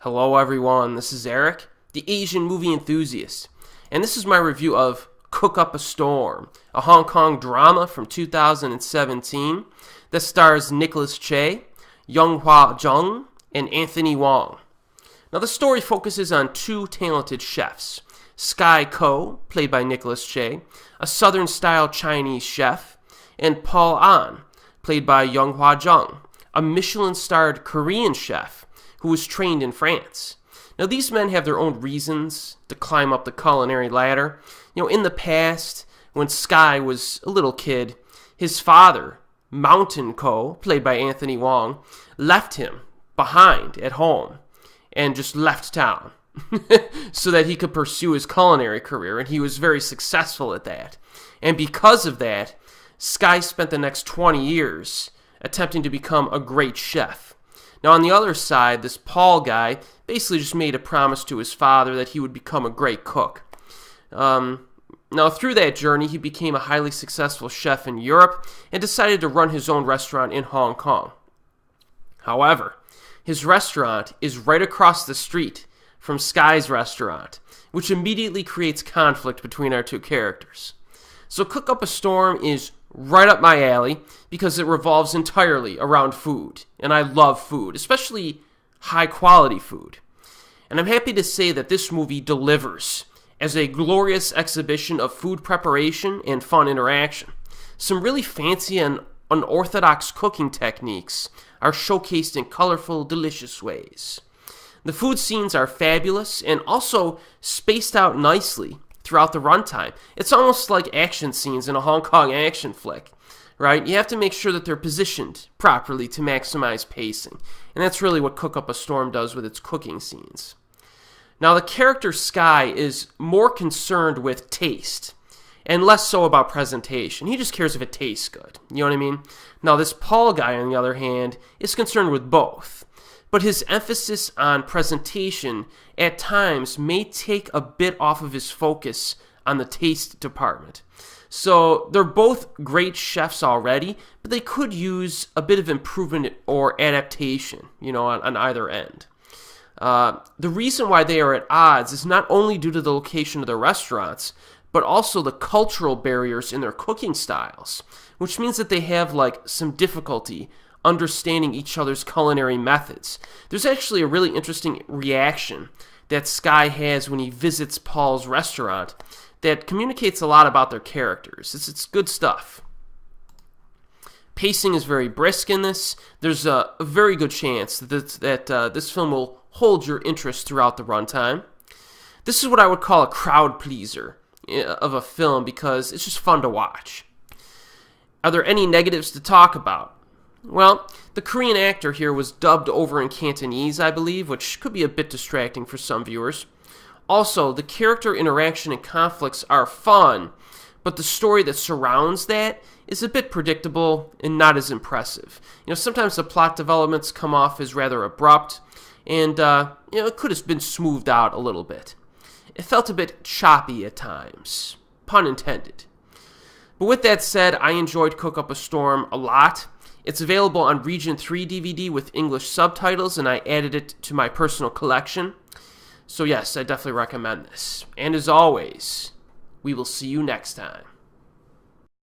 Hello everyone, this is Erik, the Asian movie enthusiast, and this is my review of Cook Up a Storm, a Hong Kong drama from 2017 that stars Nicholas Tse, Yong-hwa Jung, and Anthony Wong. Now the story focuses on two talented chefs, Sky Ko, played by Nicholas Tse, a Southern-style Chinese chef, and Paul Ahn, played by Yong-hwa Jung, a Michelin-starred Korean chef who was trained in France. Now, these men have their own reasons to climb up the culinary ladder. In the past, when Sky was a little kid, his father, Mountain Ko, played by Anthony Wong, left him behind at home and just left town so that he could pursue his culinary career, and he was very successful at that. And because of that, Sky spent the next 20 years attempting to become a great chef. Now, on the other side, this Paul guy basically just made a promise to his father that he would become a great cook. Now, through that journey, he became a highly successful chef in Europe and decided to run his own restaurant in Hong Kong. However, his restaurant is right across the street from Sky's restaurant, which immediately creates conflict between our two characters. So Cook Up a Storm is right up my alley because it revolves entirely around food, and I love food, especially high-quality food. And I'm happy to say that this movie delivers as a glorious exhibition of food preparation and fun interaction. Some really fancy and unorthodox cooking techniques are showcased in colorful, delicious ways. The food scenes are fabulous and also spaced out nicely throughout the runtime. It's almost like action scenes in a Hong Kong action flick, right? You have to make sure that they're positioned properly to maximize pacing. And that's really what Cook Up a Storm does with its cooking scenes. Now, the character Sky is more concerned with taste and less so about presentation. He just cares if it tastes good. You know what I mean? Now, this Paul guy, on the other hand, is concerned with both. But his emphasis on presentation at times may take a bit off of his focus on the taste department. So they're both great chefs already, but they could use a bit of improvement or adaptation, on either end. The reason why they are at odds is not only due to the location of their restaurants, but also the cultural barriers in their cooking styles, which means that they have some difficulty understanding each other's culinary methods. There's actually a really interesting reaction that Sky has when he visits Paul's restaurant that communicates a lot about their characters. It's good stuff. Pacing is very brisk in this. There's a very good chance that this film will hold your interest throughout the runtime. This is what I would call a crowd pleaser of a film because it's just fun to watch. Are there any negatives to talk about? Well, the Korean actor here was dubbed over in Cantonese, I believe, which could be a bit distracting for some viewers. Also, the character interaction and conflicts are fun, but the story that surrounds that is a bit predictable and not as impressive. Sometimes the plot developments come off as rather abrupt, and it could have been smoothed out a little bit. It felt a bit choppy at times, pun intended. But with that said, I enjoyed Cook Up a Storm a lot. It's available on Region 3 DVD with English subtitles, and I added it to my personal collection. So yes, I definitely recommend this. And as always, we will see you next time.